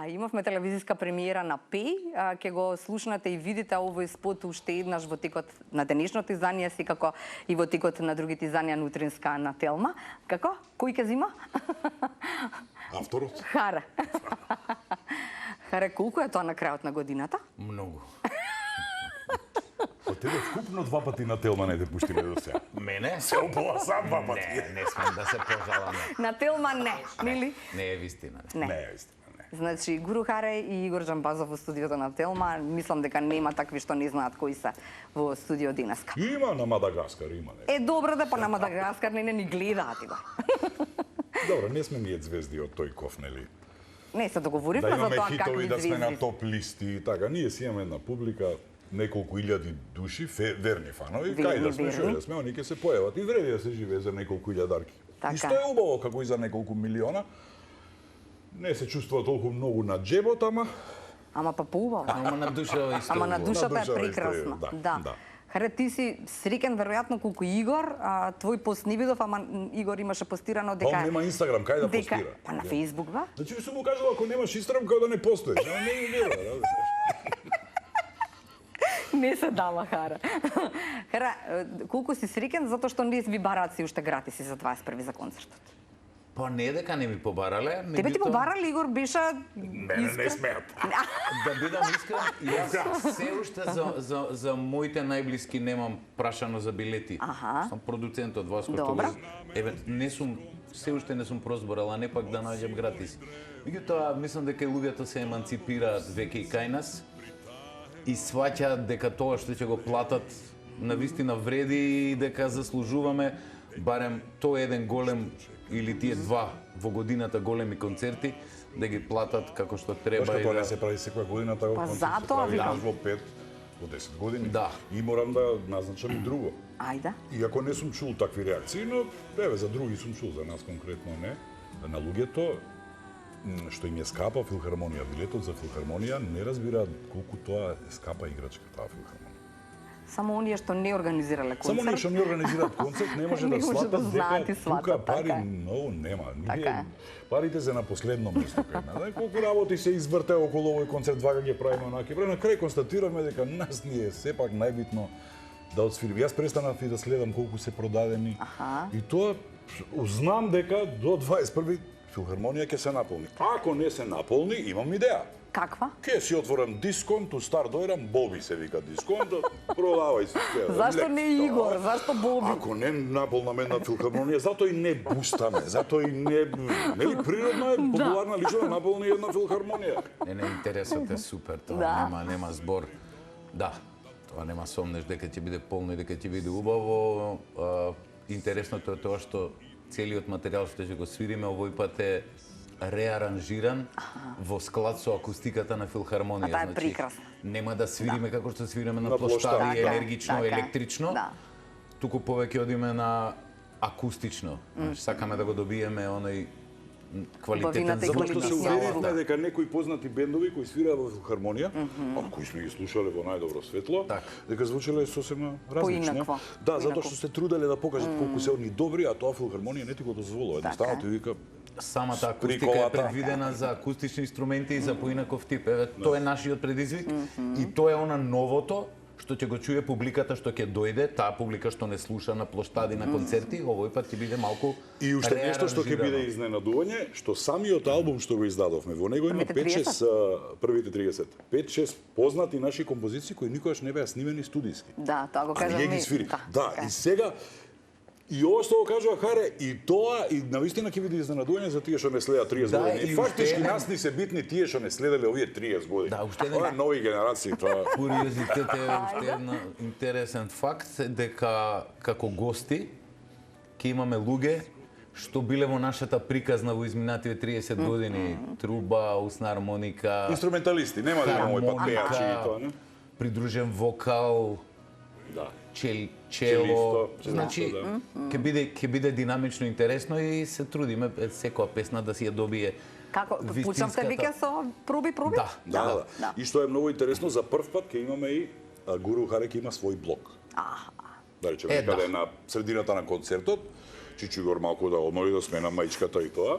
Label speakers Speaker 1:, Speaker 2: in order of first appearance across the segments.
Speaker 1: Имавме телевизиска премиера на Пеј, ќе го слушнате и видите овој спот уште еднаш во текот на денешното издание, секако и во текот на другите изданија на Утринска на Телма. Како? Кој ќе зима?
Speaker 2: Авторот?
Speaker 1: Харе. Харе, колку е тоа на крајот на годината?
Speaker 3: Многу.
Speaker 2: Па тебе вкупно 2 пати на Телма не те пуштиле до сега.
Speaker 3: Мене?
Speaker 2: Се опола сам 2 пати.
Speaker 3: Не смем да се пожалам.
Speaker 1: На Телма не, нели?
Speaker 3: Не е вистина.
Speaker 1: Не.
Speaker 2: Не е истина, не.
Speaker 1: Значи, Гуру Харе и Игор Джамбазов во студиото на Телма, мислам дека нема такви што не знаат кои се во студио денеска.
Speaker 2: Има на Мадагаскар, има не.
Speaker 1: Добро да па на Мадагаскар не ни гледаат го.
Speaker 2: Добро, не сме ние звезди од тој коф, нели?
Speaker 1: Не се договоривме
Speaker 2: Да
Speaker 1: за
Speaker 2: имаме
Speaker 1: тоа
Speaker 2: хитови,
Speaker 1: какви
Speaker 2: да сме на
Speaker 1: звезди.
Speaker 2: топ листи и така. Ние си имаме една публика, неколку илјади души, верни фанови, кај да сме, што да сме, они ќе се појават и вреди да се живее за неколку илјадарки.
Speaker 1: Така.
Speaker 2: Исто е убаво како и за неколку милиона. Не се чувствува толку многу на джебот,
Speaker 1: Ама па поубаво.
Speaker 3: Ама на душа исто.
Speaker 1: Ама на душата
Speaker 2: На
Speaker 1: е
Speaker 2: душата
Speaker 1: прекрасна.
Speaker 2: исто е,
Speaker 1: Да.
Speaker 2: да.
Speaker 1: Харе, ти си среќен веројатно колку Игор, твој пост не видов, ама Игор имаше постирано дека
Speaker 2: Он нема Инстаграм, кај да постира?
Speaker 1: Па на Фејсбук, ба?
Speaker 2: Значи сум му кажал, ако немаш Инстаграм, као да не постоиш. Не ми верува.
Speaker 1: Не се дава, Хара. Хара, колку си среќен затоа што не ви бараат си уште гратиси за 21 за концертот?
Speaker 3: Па не дека не ми побарале,
Speaker 1: Тебе ти побарали, Игор, беше
Speaker 2: Мене не смеат.
Speaker 3: Да бидам искрен, јас се уште за моите најблиски немам прашано за билети.
Speaker 1: Аха.
Speaker 3: Сум продуцент од вас, кој што
Speaker 1: Добро.
Speaker 3: не сум се уште не сум прозборал, а не пак да најдем гратис. Меѓутоа, мислам дека и луѓето се еманципираат веќе и кај нас и сваќаат дека тоа што ќе го платат на вистина вреди и дека заслужуваме барем тој еден голем или тие два во годината големи концерти да ги платат како што треба
Speaker 2: Тоа
Speaker 3: и
Speaker 2: што
Speaker 3: да
Speaker 2: не се прави секоја година, така
Speaker 1: Па
Speaker 2: концерт се
Speaker 1: затоа
Speaker 2: прави
Speaker 1: викам.
Speaker 2: еднаш во 5, во 10 години.
Speaker 3: Да.
Speaker 2: И морам да назначам и друго.
Speaker 1: Ајде.
Speaker 2: Иако не сум чул такви реакции, но еве за други сум чул, за нас конкретно не. На луѓето што им е скапа филхармонија, билетот за филхармонија не разбираат колку тоа е скапа играчка таа филхармонија.
Speaker 1: Само оние што не организирале концерт.
Speaker 2: Само ние што не организираат концерт не може
Speaker 1: Не
Speaker 2: да
Speaker 1: може да
Speaker 2: сватат
Speaker 1: знаат и
Speaker 2: дека тука
Speaker 1: сватат,
Speaker 2: пари
Speaker 1: така е.
Speaker 2: многу нема.
Speaker 1: Така е.
Speaker 2: Парите се на последно место кај нас. Колку работи се изврте околу овој концерт, вака ги правиме онаки. На крај констатираме дека нас ни е сепак најбитно да отсвириме. Јас престанав и да следам колку се продадени.
Speaker 1: Аха.
Speaker 2: И тоа знам дека до 21 филхармонија ќе се наполни. Ако не се наполни, имам идеја.
Speaker 1: Каква?
Speaker 2: Ке си отворам дисконт, у Стар Дојрам, Боби се вика дисконт, продавај се.
Speaker 1: Зашто не Игор? Зашто Боби?
Speaker 2: Ако не наполнаме една филхармонија, затоа и не бустаме, затоа и не... Нели природно е популарна лично да наполни една филхармонија.
Speaker 3: Не, интересот е супер, тоа
Speaker 1: Да.
Speaker 3: нема збор. Да, тоа нема сомнеш дека ќе биде полно и дека ќе биде убаво. Интересното е тоа што целиот материјал што ќе го свириме овој пат е реаранжиран во склад со акустиката на филхармонија.
Speaker 1: А таа е прекрасна.
Speaker 3: Нема да свириме како што свириме на
Speaker 2: На плоштади.
Speaker 3: плоштади,
Speaker 1: Така е,
Speaker 3: енергично,
Speaker 1: така е.
Speaker 3: електрично.
Speaker 1: Да.
Speaker 3: Туку повеќе одиме на акустично. Сакаме да го добиеме оној квалитетен
Speaker 1: Убавината и
Speaker 2: Затоа
Speaker 3: звук
Speaker 2: што се
Speaker 3: на
Speaker 1: квалитетниот
Speaker 2: уверивме
Speaker 3: залата.
Speaker 2: дека некои познати бендови кои свираат во филхармонија, а кои сме ги слушале во најдобро светло,
Speaker 3: Така.
Speaker 2: дека звучеле сосема различно.
Speaker 1: Поинакво.
Speaker 2: Да, затоа
Speaker 1: Поинакво.
Speaker 2: што се труделе да покажат колку се они добри, а тоа филхармонија не ти го дозволува.
Speaker 1: Така
Speaker 2: Едноставно
Speaker 1: е.
Speaker 2: ти вика
Speaker 3: Самата акустика е
Speaker 2: Приколата.
Speaker 3: предвидена за акустични инструменти и за поинаков тип. Еве, тоа е нашиот предизвик и тоа е она новото што ќе го чуе публиката што ќе дојде, таа публика што не слуша на плоштади на концерти, овој пат ќе биде малку
Speaker 2: И уште нешто што ќе биде
Speaker 3: реаранжирано.
Speaker 2: изненадување, што самиот албум што го издадовме, во него има
Speaker 1: Првите
Speaker 2: 5-6 првите 30, 5-6 познати наши композиции кои никогаш не беа снимени студиски.
Speaker 1: Да, тоа го
Speaker 2: А
Speaker 1: кажам
Speaker 2: ние ги
Speaker 1: ми.
Speaker 2: свири. Да,
Speaker 1: така е.
Speaker 2: и сега и ова што го кажува Харе, и тоа, и навистина ќе биде изненадување за тие што не следат 30
Speaker 3: Да,
Speaker 2: години.
Speaker 3: и
Speaker 2: И фактички
Speaker 3: уште
Speaker 2: нас ни се битни тие што не следеле овие 30 години.
Speaker 3: Да, уште еден-
Speaker 2: Ова е нови генерации, тоа.
Speaker 3: Куриозитет е уште една интересен факт е дека како гости ќе имаме луѓе што биле во нашата приказна во изминативе 30 години, труба, усна армоника,
Speaker 2: Инструменталисти, нема да имаме овој пат пејачи и тоа, не?
Speaker 3: придружен вокал,
Speaker 2: Да.
Speaker 3: чело,
Speaker 2: Челисто,
Speaker 3: значи
Speaker 2: да.
Speaker 3: ќе биде динамично интересно и се трудиме секоја песна да си ја добие
Speaker 1: Како пучавте
Speaker 3: вистинската-
Speaker 1: веќе со проби?
Speaker 3: Да,
Speaker 2: Да. И што е многу интересно, за прв пат ќе имаме и Гуру Харе ќе има свој блок. Да речеме,
Speaker 3: да.
Speaker 2: каде на средината на концертот Чичугор малку да одмори да смена маичката и тоа.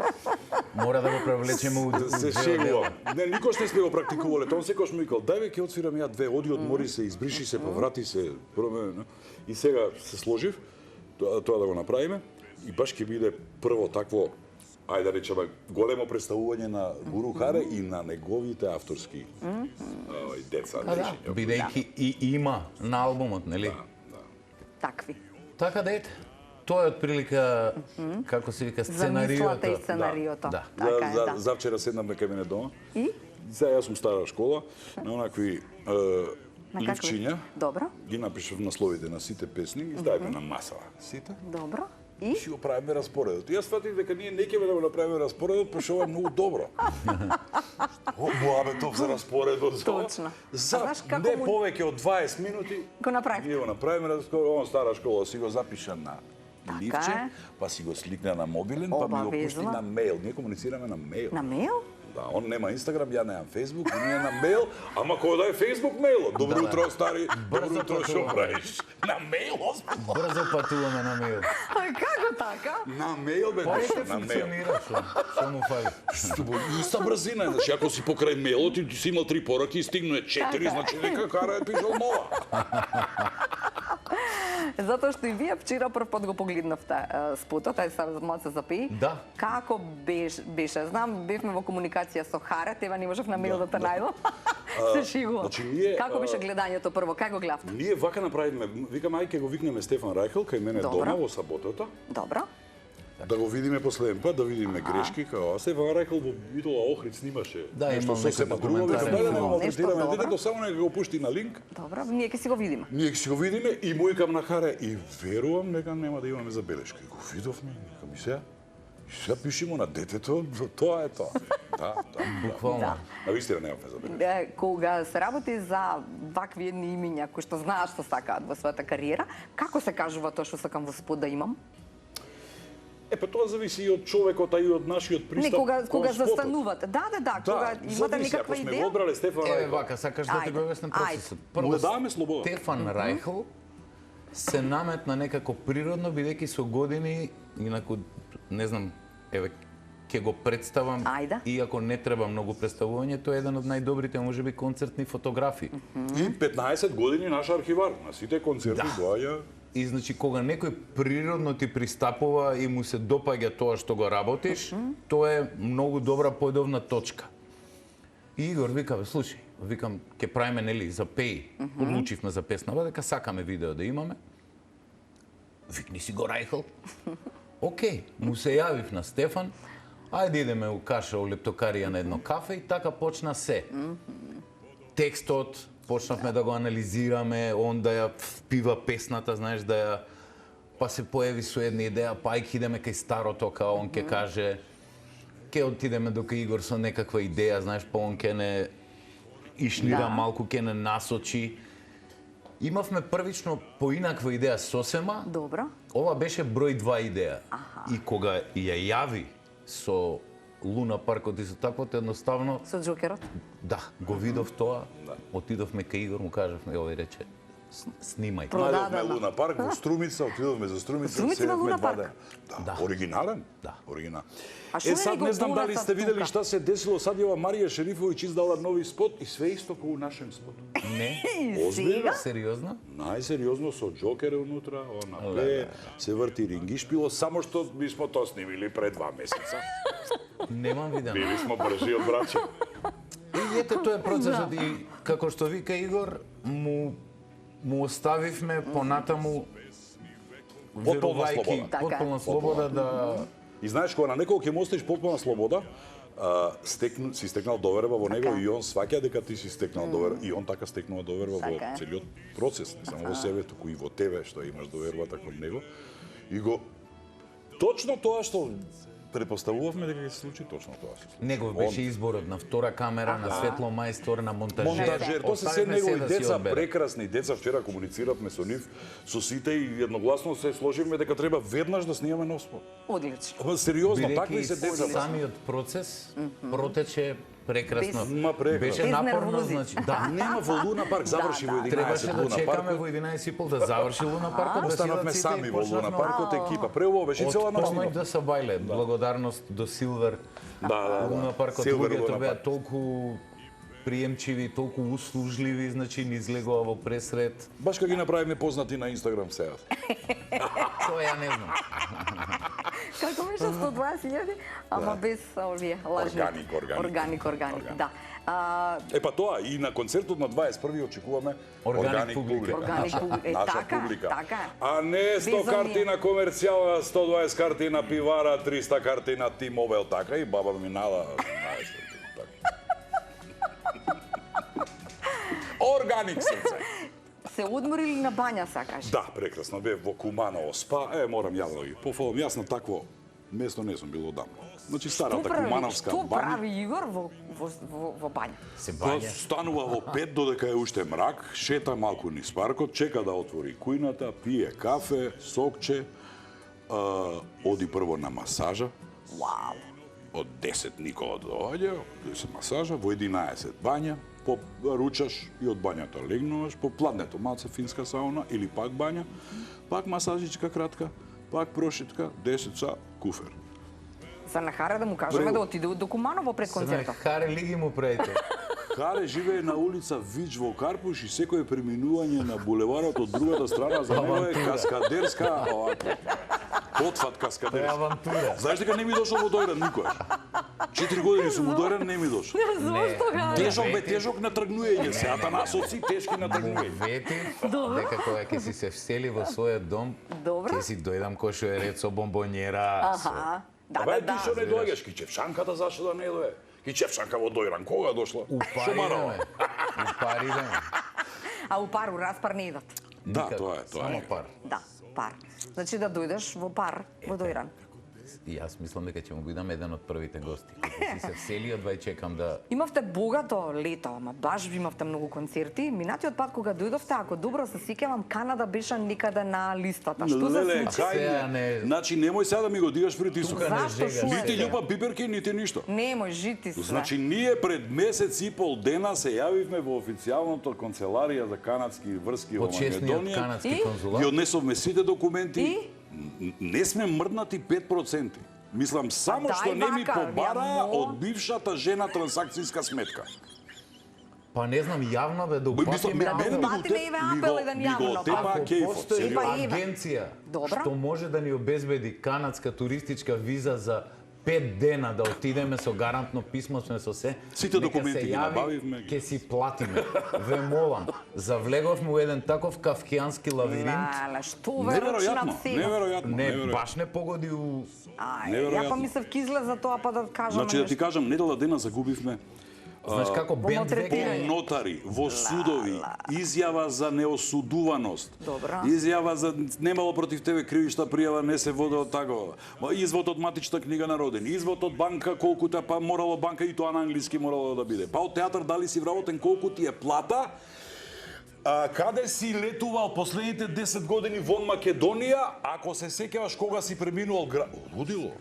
Speaker 3: Мора да го превлечеме у
Speaker 2: Се шегувам. Не, никош не сме го практикувале. Тоа секој ми викал, дај бе, ќе отсвирам ја две, оди одмори се, избриши се, поврати се, промени. И сега се сложив тоа да го направиме и баш ќе биде прво такво, ајде да речеме, големо представување на Гуру Харе и на неговите авторски деца.
Speaker 3: Бидејќи и има на албумот, нели?
Speaker 1: Такви.
Speaker 3: Така да ете. Тоа е отприлика, како се вика, сценариото.
Speaker 1: Замислата и сценариото.
Speaker 3: Да.
Speaker 1: Така е, да.
Speaker 2: Завчера седнавме кај мене дома.
Speaker 1: И?
Speaker 2: Сега јас сум стара школа, на онакви
Speaker 1: На какви?
Speaker 2: ливчиња.
Speaker 1: Добро.
Speaker 2: Ги напишав насловите на сите песни, ги ставиме на масава. Сите.
Speaker 1: Добро. И?
Speaker 2: Ще го правиме распоредот. И јас сватив дека ние не ќе да го направиме распоредот, пошто ова е многу добро. Муабетов за распоредот.
Speaker 1: Точно.
Speaker 2: За
Speaker 1: А знаеш како
Speaker 2: не
Speaker 1: му-
Speaker 2: повеќе од 20 минути
Speaker 1: Го направив.
Speaker 2: ние го направиме распоредот. Он стара школа си го запиша на
Speaker 1: Така
Speaker 2: ливче,
Speaker 1: е.
Speaker 2: па си го сликна на мобилен, па ми го пушти
Speaker 1: Обавезно.
Speaker 2: на мејл. Ние комуницираме на мејл.
Speaker 1: На мејл?
Speaker 2: Да, он нема Инстаграм, ја немам Фейсбук, и ние на мејл, ама кој да е Фейсбук мејлот? Добро утро, стари, добро утро, што правиш? На мејл, озбилно?
Speaker 3: Брзо патуваме на мејл.
Speaker 1: А како така?
Speaker 2: На мејл, бе,
Speaker 3: Ете
Speaker 2: душо, на мејл.
Speaker 3: функционира, што му фали.
Speaker 2: Иста брзина, значи ако си покрај мејлот и си имал 3 пораки и стигнуе 4, значи нека кара е пишал нова.
Speaker 1: Затоа што и вие вчера прв пат го погледнавте спотот, ај само се запеи.
Speaker 3: Да.
Speaker 1: Како беше? Знам, бевме во комуникација со Харе, тева не можев на мејл да те најдам. Се шегувам.
Speaker 2: значи, ние,
Speaker 1: Како беше гледањето прво? Како го гледавте?
Speaker 2: Ние вака направивме, викаме ај ќе го викнеме Стефан Рајхел кај мене
Speaker 1: Добро.
Speaker 2: дома во саботата.
Speaker 1: Добро.
Speaker 2: Да го видиме последен пат, да видиме грешки, као Стефан Рајхел во Битола Охрид снимаше
Speaker 3: Да,
Speaker 2: нешто
Speaker 3: имам
Speaker 2: сосема
Speaker 3: некој
Speaker 2: друго,
Speaker 3: документарен
Speaker 2: да не
Speaker 3: филм.
Speaker 2: го
Speaker 1: Нешто
Speaker 2: третираме
Speaker 1: добро.
Speaker 2: детето, само нека го пушти на линк.
Speaker 1: Добро, ние ќе си го видиме.
Speaker 2: Ние ќе си го видиме и му викам на Харе и верувам дека нема да имаме забелешка. И го видовме, викам и сега пишимо на детето, тоа е тоа. Да.
Speaker 3: Буквално.
Speaker 2: На вистина немаме забелешка.
Speaker 1: Кога се работи за вакви едни имиња кои што знаеш што сакаат во својата кариера, како се кажува тоа што сакам во спот да имам?
Speaker 2: Па тоа зависи и од човекот, а и од нашиот
Speaker 1: Не,
Speaker 2: пристап
Speaker 1: кога
Speaker 2: кон спотот.
Speaker 1: застанувате. Да, кога имате
Speaker 2: зависи,
Speaker 1: некаква
Speaker 2: ако сме
Speaker 1: идеја.
Speaker 2: го одбрале Стефан
Speaker 3: Еве
Speaker 2: Рајхел.
Speaker 3: вака, сакаш да ти го
Speaker 1: Ајде,
Speaker 3: обяснам процесот.
Speaker 2: Му даваме слобода.
Speaker 3: Стефан Рајхел се наметна некако природно, бидејќи со години, инаку, не знам, еве, ќе го представам,
Speaker 1: Ајде.
Speaker 3: иако не треба многу представување, тој е еден од најдобрите, можеби, концертни фотографи.
Speaker 2: И 15 години наш архивар. На сите концерти доаѓа.
Speaker 3: И значи кога некој природно ти пристапува и му се допаѓа тоа што го работиш, тоа е многу добра појдовна точка. И Игор вика, бе, слушај, викам, ќе правиме, нели, за пеј. Одлучивме за песнава, дека сакаме видео да имаме. Викни си го Рајхел. Океј, му се јавив на Стефан, ајде идеме у каша, у лептокарија на едно кафе и така почна се. Текстот, почнавме да го анализираме, он да ја впива песната, знаеш, да ја... Па се појави со една идеја, па ајде идеме кај старото, као он ќе каже, ќе отидеме до кај Игор со некаква идеја, знаеш, па он ќе не ишнира
Speaker 1: Да.
Speaker 3: малку, ќе не насочи. Имавме првично поинаква идеја сосема,
Speaker 1: Добро.
Speaker 3: ова беше број 2 идеја. И кога ја јави со Луна паркот и со таквото, едноставно,
Speaker 1: Со Джокерот.
Speaker 3: да, го видов тоа, отидовме кај Игор, му кажавме, овој рече, снимај.
Speaker 1: Продадено.
Speaker 2: Најдовме Луна парк во Струмица, отидовме за Струмица.
Speaker 1: Струмица на
Speaker 2: седевме
Speaker 1: Луна
Speaker 2: два
Speaker 1: парк?
Speaker 2: дена.
Speaker 3: Да.
Speaker 2: Оригинален?
Speaker 3: Да.
Speaker 2: Оригинал.
Speaker 1: А што
Speaker 2: Сад
Speaker 1: не го
Speaker 2: не знам дали
Speaker 1: донесат
Speaker 2: сте видели
Speaker 1: тука?
Speaker 2: шта се десило, сад јава Марија Шерифовиќ издала нови спот и све исто како у нашем спот.
Speaker 3: Не,
Speaker 2: Озбилно?
Speaker 3: сериозно?
Speaker 2: Најсериозно со Джокер унутра, она пее, се врти рингишпило, само што ми смо тоа снимили пред 2 месеца.
Speaker 3: Немам видено.
Speaker 2: Били смо бржи од браќа.
Speaker 3: И ете, тоа е процесот и како што вика Игор, му оставивме понатаму
Speaker 2: Потполна
Speaker 3: верувајќи
Speaker 2: слобода.
Speaker 1: Така е.
Speaker 3: потполна слобода да
Speaker 2: И знаеш, кога на некој ќе му оставиш потполна слобода, си стекнал доверба во него
Speaker 1: Така.
Speaker 2: и он сваќа дека ти си стекнал доверба и он така стекнува доверба
Speaker 1: Така
Speaker 2: во
Speaker 1: е.
Speaker 2: целиот процес, не само во себе, туку и во тебе што имаш довербата кон него. И го точно тоа што предпоставувавме дека ќе се случи, точно тоа се случи.
Speaker 3: негов беше изборот на втора камера, на светло мајстор, на монтажер.
Speaker 2: Монтажер, тоа се се
Speaker 3: Оставивме
Speaker 2: негови
Speaker 3: да си
Speaker 2: деца,
Speaker 3: одбере.
Speaker 2: прекрасни деца, вчера комунициравме со нив, со сите и едногласно се сложивме дека треба веднаш да снимаме нов спот.
Speaker 1: Одлично.
Speaker 2: Ама сериозно,
Speaker 3: Бидејќи
Speaker 2: такви се деца.
Speaker 3: самиот процес протече Прекрасно.
Speaker 2: Ма, прекрасно.
Speaker 3: Беше
Speaker 1: Без
Speaker 3: напорно,
Speaker 1: нервози.
Speaker 3: значи.
Speaker 2: Да, нема во Луна парк, заврши во 11
Speaker 3: Требаше да
Speaker 2: Луна
Speaker 3: чекаме
Speaker 2: паркот.
Speaker 3: во 11:30 да заврши Луна паркот, да
Speaker 2: Останавме
Speaker 3: сидат сите
Speaker 2: сами
Speaker 3: и
Speaker 2: во Луна
Speaker 3: почнавме
Speaker 2: паркот екипа. Прво беше цела
Speaker 3: од
Speaker 2: нощ.
Speaker 3: помој да се бајле. Благодарност до Силвер.
Speaker 2: Да.
Speaker 3: Луна паркот,
Speaker 2: Силвер
Speaker 3: луѓето
Speaker 2: Луна
Speaker 3: беа
Speaker 2: парк.
Speaker 3: толку приемчиви, толку услужливи, значи ни излегува во пресред.
Speaker 2: Баш кога ги направиме познати на Инстаграм сега.
Speaker 3: Тоа ја не знам.
Speaker 1: Како беше 120.000? Ама без овие лажни. Органик. Да.
Speaker 2: Па тоа и на концертот на 21 очекуваме
Speaker 3: Органик публика.
Speaker 1: Органик публика.
Speaker 2: Наша
Speaker 1: Така,
Speaker 2: публика.
Speaker 1: така е.
Speaker 2: А не 100
Speaker 1: Без
Speaker 2: карти
Speaker 1: оние.
Speaker 2: на комерцијала, 120 карти на пивара, 300 карти на T-Mobile, така и баба ми нала. знаеш, така. Органик срце.
Speaker 1: Се одморили на бања, сакаш?
Speaker 2: Да, прекрасно. Бе во Куманово спа. Морам јавно ги пофалам. Јас на такво место не сум бил одамна. Значи старата Кумановска
Speaker 1: Што
Speaker 2: бања.
Speaker 1: прави Игор во бања?
Speaker 3: Се
Speaker 2: Па
Speaker 3: бања.
Speaker 2: станува во 5 додека е уште мрак, шета малку низ паркот, чека да отвори кујната, пие кафе, сокче, оди прво на масажа.
Speaker 1: Вау.
Speaker 2: Од 10 Никола доаѓа, 10 масажа, во 11 бања, поручаш и од бањата легнуваш, по пладнето малце финска сауна или пак бања, пак масажичка кратка, пак прошитка, 10 са куфер.
Speaker 1: За Нахара да му кажеме да отиде до Куманово пред
Speaker 3: Знаеш,
Speaker 1: концертот.
Speaker 3: Харе лиги му правите.
Speaker 2: Харе живее на улица Вич во Карпуш и секое преминување на булеварот од другата страна за него е каскадерска, овако, потфат
Speaker 3: Тоа е
Speaker 2: каскадерска.
Speaker 3: авантура.
Speaker 2: Знаеш дека не ми дошол во Дојран никош. 4 години сум во Дојран, не ми дошол.
Speaker 1: Зошто Харе?
Speaker 2: Тежок бе, тежок на тргнување се, атанасоци тешки на тргнување.
Speaker 3: Вети, дека кога ќе си се всели во својот дом,
Speaker 1: Добро.
Speaker 3: ќе си дојдам кој што е ред со бомбонјера.
Speaker 1: Аха. Да,
Speaker 2: Абе,
Speaker 1: да,
Speaker 2: ти што
Speaker 1: да.
Speaker 2: не доаѓаш, Кичевшанката зашто да не дое? Кичевшанка во Дојран, кога дошла?
Speaker 3: У
Speaker 2: Шо
Speaker 3: пари
Speaker 2: марала?
Speaker 3: идеме. У пари идеме.
Speaker 1: А у пар, у распар не идат.
Speaker 2: Да,
Speaker 3: Никако,
Speaker 2: тоа е, тоа
Speaker 3: Само
Speaker 2: е.
Speaker 3: пар.
Speaker 1: Да, пар. Значи да дојдеш во пар, во Дојран.
Speaker 3: И јас мислам дека ќе му бидам еден од првите гости. Кога си се всели, одвај чекам да...
Speaker 1: Имавте богато лето, ама баш имавте многу концерти. Минатиот пат кога дојдовте, ако добро се сеќавам, Канада беше некаде на листата. Што се
Speaker 2: Леле,
Speaker 1: случи?
Speaker 2: кај
Speaker 3: Сега
Speaker 2: не.
Speaker 3: не-
Speaker 2: Значи, немој сега да ми го дигаш притисок.
Speaker 3: Тука не
Speaker 1: Зашто
Speaker 3: жегаш.
Speaker 1: шо е?
Speaker 2: Нити љупам пиперки, нити ништо.
Speaker 1: Немој, жити се.
Speaker 2: Значи, ние пред месец и пол дена се јавивме во официјалното канцеларија за канадски врски во
Speaker 3: Почесниот
Speaker 2: Македонија.
Speaker 3: канадски
Speaker 1: И?
Speaker 3: конзулат.
Speaker 2: Ги однесовме сите документи.
Speaker 1: И?
Speaker 2: Не сме мрднати 5%. Мислам, само
Speaker 1: дај
Speaker 2: што не ми
Speaker 1: вака,
Speaker 2: побара
Speaker 1: ја мо-
Speaker 2: од бившата жена трансакцијска сметка.
Speaker 3: Па не знам, јавно бе да
Speaker 2: Мислам,
Speaker 3: упатиме
Speaker 1: да
Speaker 3: апел.
Speaker 1: упатиме и ве апел еден
Speaker 2: ми го
Speaker 1: јавно,
Speaker 2: тепа
Speaker 3: Ако
Speaker 2: кејфот,
Speaker 3: постои
Speaker 1: Ева,
Speaker 2: сериозно.
Speaker 1: ева.
Speaker 3: агенција
Speaker 1: Добра.
Speaker 3: што може да ни обезбеди канадска туристичка виза за 5 дена да отидеме со гарантно писмо сме со се.
Speaker 2: Сите
Speaker 3: нека
Speaker 2: документи
Speaker 3: се
Speaker 2: ги
Speaker 3: јави,
Speaker 2: набавивме.
Speaker 3: Ќе си платиме. Ве молам, завлеговме во еден таков кавкијански лавиринт.
Speaker 1: Леле, што верочнам
Speaker 2: Неверојатно,
Speaker 1: сега.
Speaker 2: неверојатно,
Speaker 3: Не,
Speaker 2: неверојатно.
Speaker 3: баш не погоди у...
Speaker 1: Ај,
Speaker 2: Неверојатно.
Speaker 1: ја па мислев ке излезе тоа па да кажам
Speaker 2: Значи, да ти кажам, недела дена загубивме
Speaker 3: Знаеш како бенд
Speaker 1: Третирање.
Speaker 3: веќе...
Speaker 2: нотари, во судови, изјава за неосудуваност,
Speaker 1: Добра.
Speaker 2: изјава за немало против тебе кривишта пријава, не се води од такова, извод од матична книга на роден, извод од банка колку те, па морало банка и тоа на англиски морало да биде, па од театар дали си вработен, колку ти е плата, каде си летувал последните 10 години вон Македонија, ако се сеќаваш кога си преминувал град... Лудило?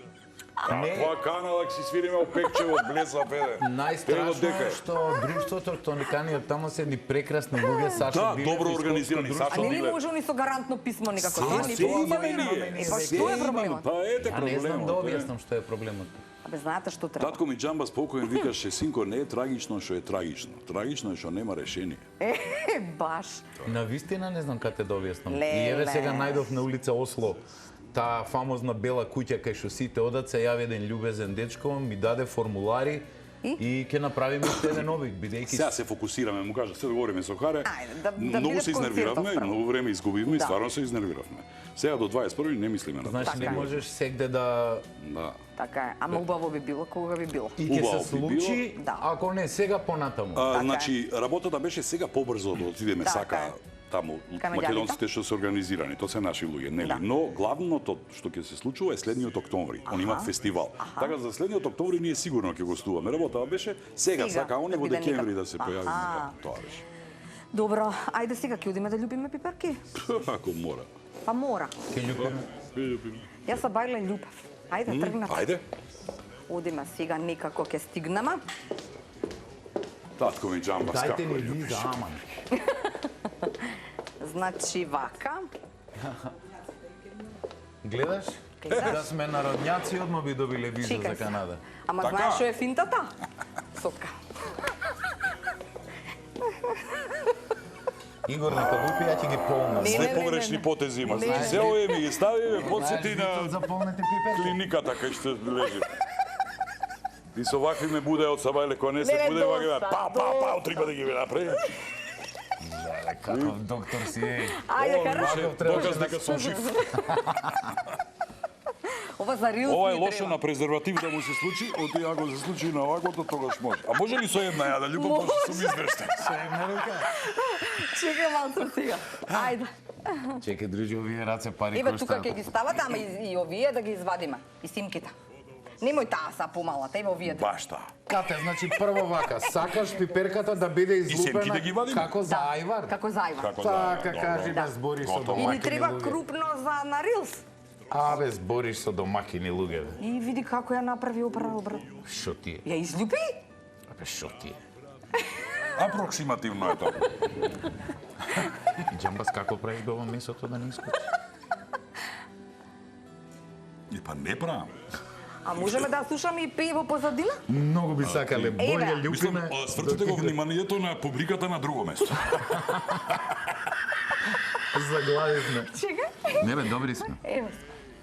Speaker 2: Каква канала си свириме опекчево блеса педе.
Speaker 3: Најстрашно е што друштвото Тониканиот тамо се ни прекрасни луѓе, Сашо
Speaker 2: Да,
Speaker 3: Билев,
Speaker 2: добро
Speaker 3: и
Speaker 2: организирани,
Speaker 3: Скопско
Speaker 1: А
Speaker 2: Сашо
Speaker 1: не ли
Speaker 2: Билев.
Speaker 1: може ни со гарантно писмо никако?
Speaker 2: Се
Speaker 1: Тоа ни
Speaker 2: имаме
Speaker 1: помогне.
Speaker 2: ние.
Speaker 1: Па
Speaker 2: Се
Speaker 1: што е
Speaker 2: имаме.
Speaker 1: проблемот?
Speaker 2: Па ете
Speaker 3: А не знам
Speaker 2: проблемот.
Speaker 3: да објаснам што е проблемот.
Speaker 1: Абе знаете што треба?
Speaker 2: Татко ми Џамба спокоен викаше, синко, не е трагично што е трагично. Трагично е што нема решение.
Speaker 1: Баш.
Speaker 3: На вистина не знам каде да објаснам.
Speaker 1: Леле.
Speaker 3: И еве сега најдов на улица Осло таа фамозна бела куќа кај што сите одат, се јави еден љубезен дечко, ми даде формулари и ќе направиме уште еден обид, бидејќи
Speaker 2: Сега се фокусираме, му кажа, се договориме со Харе.
Speaker 1: Ајде, да
Speaker 2: Многу
Speaker 1: биде
Speaker 2: се
Speaker 1: концертот
Speaker 2: изнервиравме,
Speaker 1: прво.
Speaker 2: многу време изгубивме и
Speaker 1: Да.
Speaker 2: стварно се изнервиравме. Сега до 21 не мислиме на тоа.
Speaker 3: Знаеш,
Speaker 1: Така
Speaker 3: не
Speaker 1: е.
Speaker 3: можеш сегде да...
Speaker 2: Да.
Speaker 1: Така е. Ама убаво би било кога би било.
Speaker 3: И ќе
Speaker 2: Убаво
Speaker 3: се
Speaker 2: би
Speaker 3: случи,
Speaker 1: било. Да.
Speaker 3: ако не сега понатаму.
Speaker 1: е.
Speaker 2: Значи, работата беше сега побрзо да отидеме
Speaker 1: Така
Speaker 2: сака
Speaker 1: е.
Speaker 2: таму,
Speaker 1: Канаѓаните?
Speaker 2: македонците што се организирани, тоа се наши луѓе, нели?
Speaker 1: Да.
Speaker 2: Но главното што ќе се случува е следниот октомври. Они имаат фестивал. Така за следниот октомври ние сигурно ќе гостуваме. Работата беше сега сака, они
Speaker 1: да
Speaker 2: во
Speaker 1: биде
Speaker 2: декември
Speaker 1: некако.
Speaker 2: да се појавиме.
Speaker 1: Аха.
Speaker 2: Да, тоа беше.
Speaker 1: Добро, ајде сега ќе одиме да љубиме пиперки.
Speaker 2: Ако мора.
Speaker 1: Па мора.
Speaker 3: Ќе љубиме.
Speaker 1: Јас се бајле љубав. Ајде, тргнат.
Speaker 2: Ајде.
Speaker 1: Одиме сега некако ќе стигнеме.
Speaker 2: Татко ми джамба
Speaker 3: Дајте
Speaker 2: скако
Speaker 3: ни
Speaker 2: љубиш.
Speaker 3: виза, аман.
Speaker 1: Значи вака.
Speaker 3: Гледаш?
Speaker 1: Гледаш?
Speaker 3: Да сме народњаци, одма би добиле виза
Speaker 1: Чекај
Speaker 3: за
Speaker 1: се.
Speaker 3: Канада.
Speaker 1: Ама
Speaker 2: Така.
Speaker 1: знаеш што е финтата? Сока.
Speaker 3: Игор, нека лупи, ја ќе ги полнам.
Speaker 1: Не,
Speaker 2: Се
Speaker 1: не,
Speaker 2: погрешни
Speaker 1: не.
Speaker 2: потези има.
Speaker 1: Не,
Speaker 2: Значи,
Speaker 1: не.
Speaker 2: се овие ми ги стави, ме подсети
Speaker 3: Знаеш,
Speaker 2: на
Speaker 3: заполнете пиперки.
Speaker 2: клиниката кај што лежи. И со вакви ме буде од сабајле, кога не се
Speaker 1: Не,
Speaker 2: буде вака,
Speaker 1: доста,
Speaker 2: па, три пати ги ви направи.
Speaker 3: Леле, каков доктор си, еј.
Speaker 1: Ајде, кара.
Speaker 2: Доказ дека сум жив.
Speaker 1: Ова за рилс
Speaker 2: Ова е
Speaker 1: ни
Speaker 2: лошо
Speaker 1: треба.
Speaker 2: на презерватив да му се случи, оти ако се случи на оваквото, тогаш може. А може ли со една ја да љубам, пошто сум извештен?
Speaker 3: Со една рука.
Speaker 1: Чекај малце сега. Ајде.
Speaker 3: Чекај, дружи, овие раце пари
Speaker 1: Еве тука
Speaker 3: коштаат.
Speaker 1: ќе ги ставате, ама и овие да ги извадиме. И симките. Немој таа са помалата, еве овие.
Speaker 2: Баш таа.
Speaker 3: Кате, значи прво вака, сакаш пиперката да биде излупена
Speaker 2: сенки да ги вадиме?
Speaker 3: како за ајвар?
Speaker 1: Како зајва.
Speaker 2: Како
Speaker 3: Така
Speaker 2: добро.
Speaker 3: кажи,
Speaker 1: Да.
Speaker 3: бе, збориш со
Speaker 2: Готово.
Speaker 1: И ни
Speaker 3: домакини
Speaker 1: треба
Speaker 3: луѓе.
Speaker 1: крупно за на рилс.
Speaker 3: Абе, збориш со домакини луѓе, бе.
Speaker 1: И види како ја направи оправил брат.
Speaker 3: Шо ти е?
Speaker 1: Ја излюпи?
Speaker 3: Абе, шо ти е?
Speaker 2: Апроксимативно е тоа.
Speaker 3: Джамбас, како правиш да ова месото да не искочи?
Speaker 2: И па не правам.
Speaker 1: А можеме да слушаме и пее во позадина?
Speaker 3: Многу би сакале, болја
Speaker 2: Мислам,
Speaker 3: љупина.
Speaker 2: свртете го вниманието на публиката на друго место.
Speaker 3: Заглавивме.
Speaker 1: Чекај.
Speaker 3: Не бе, добри сме.
Speaker 1: Ево.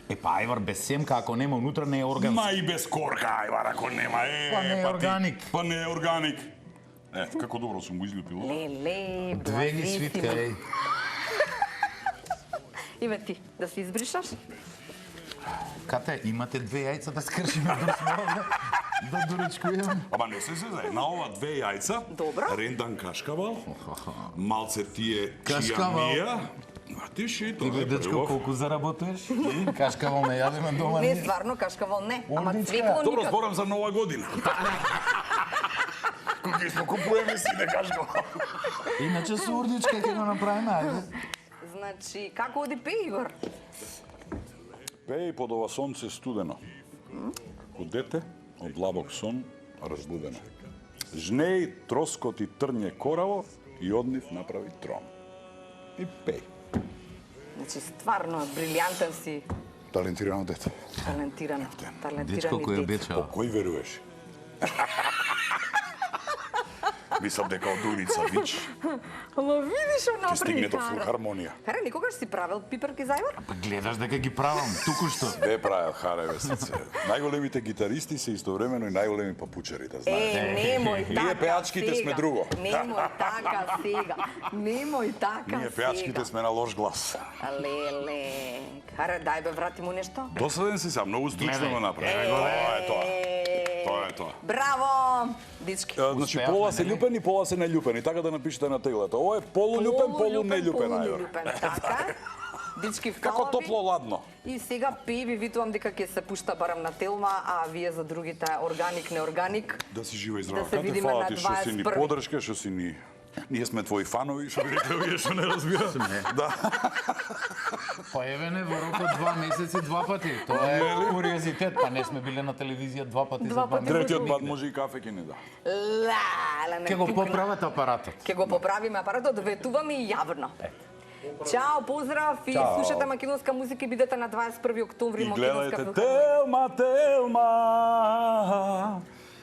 Speaker 3: Е, па ајвар без семка, ако нема унутра, не е орган.
Speaker 2: Ма и без корка, ајвар, ако нема.
Speaker 3: Па не е
Speaker 2: ти-
Speaker 3: органик.
Speaker 2: Па не е органик. Како добро сум го изљупил.
Speaker 1: Леле,
Speaker 3: Две ги свитка,
Speaker 1: блажисимо.
Speaker 3: еј.
Speaker 1: Иве ти, да се избришаш?
Speaker 3: Кате, имате две јајца да скршиме до смора, да доручкујаме.
Speaker 2: Ама не се за на ова две јајца,
Speaker 1: Добро.
Speaker 2: рендан кашкавал, малце тие
Speaker 3: Кашкавал.
Speaker 2: чијамија. А ти ши, тоа
Speaker 3: Ти бе,
Speaker 2: е
Speaker 3: дечко,
Speaker 2: прелов.
Speaker 3: колку заработуваш? Кашкавал не јадеме дома.
Speaker 1: Не, стварно, кашкавал не. Ама
Speaker 3: Урдичка.
Speaker 1: цвекло
Speaker 2: Добро,
Speaker 1: никак.
Speaker 2: зборам за нова година. Кога ги купуваме сине кашкавал.
Speaker 3: Иначе со урдичка ќе го направиме, ајде.
Speaker 1: Значи, како оди пе, Игор?
Speaker 2: Пеј под ова сонце студено. Од дете, од лабок сон, разбудено. Жнеј, троскот и трње кораво и од нив направи трон. И пеј.
Speaker 1: Значи, стварно, брилјантен си,
Speaker 2: Талентирано дете.
Speaker 1: талентиран,
Speaker 3: Дечко
Speaker 1: талентиран
Speaker 3: кој
Speaker 1: и
Speaker 3: обечава.
Speaker 2: Кој веруваш? Мислам дека од улица, вич,
Speaker 1: Ама видиш што
Speaker 2: ќе
Speaker 1: направи
Speaker 2: стигне до
Speaker 1: Кара.
Speaker 2: филхармонија.
Speaker 1: Кара, никогаш си правил пиперки за Игор?
Speaker 3: Па гледаш дека ги правам, туку што.
Speaker 2: Не правил харе, месеце. Најголемите гитаристи се истовремено и најголеми папучари, да знаеш.
Speaker 1: Немој така.
Speaker 2: Ние пеачките сме
Speaker 1: сега.
Speaker 2: друго.
Speaker 1: Немој така сега. Немој така
Speaker 2: Ние пеачките сме на лош глас.
Speaker 1: Леле. Кара, дај бе, врати му нешто.
Speaker 2: Досаден си сам, многу стручно го направи. Тоа е тоа. Тоа е тоа.
Speaker 1: Браво! Дички.
Speaker 2: Значи,
Speaker 3: Успеавме,
Speaker 2: пола се
Speaker 3: нели?
Speaker 2: љупени, пола се нељупени. Така да напишете на теглата. Ова е полулюпен, полунељупен, ајор.
Speaker 1: Полунељупен, така. Дички,
Speaker 2: Како
Speaker 1: фала ви.
Speaker 2: топло-ладно.
Speaker 1: И сега пи ви витувам дека ќе се пушта барам на Телма, а вие за другите органик, неорганик.
Speaker 2: Да си жива и здрава.
Speaker 1: Да се
Speaker 2: Кате,
Speaker 1: видиме
Speaker 2: фала
Speaker 1: на
Speaker 2: ти што си ни
Speaker 1: 21.
Speaker 2: подршка, што си ни... Ние сме твои фанови, што видите овие што не разбира. Да.
Speaker 3: Па еве не, во рок од 2 месеци 2 пати. Тоа е куриозитет, па не сме биле на телевизија 2 пати за
Speaker 1: Два
Speaker 3: 2
Speaker 1: пати.
Speaker 3: месеци.
Speaker 2: Третиот пат може и кафе ќе ни да.
Speaker 1: Ла, не
Speaker 3: Ќе го
Speaker 1: пукна.
Speaker 3: поправат апаратот.
Speaker 1: Ќе го поправиме апаратот, ветуваме и јавно. Чао, поздрав и
Speaker 2: Чао.
Speaker 1: слушате македонска музика и бидете на 21 октомври
Speaker 2: И
Speaker 1: македонска
Speaker 2: гледајте
Speaker 1: филхармонија.
Speaker 2: Телма, Телма,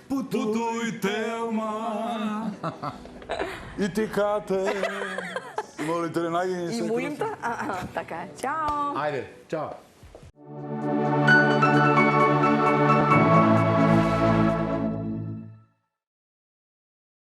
Speaker 2: путуј Телма. И ти кате. Молите, не најгени
Speaker 1: И
Speaker 2: се.
Speaker 1: мојимта? Така е. Чао.
Speaker 3: Ајде, чао.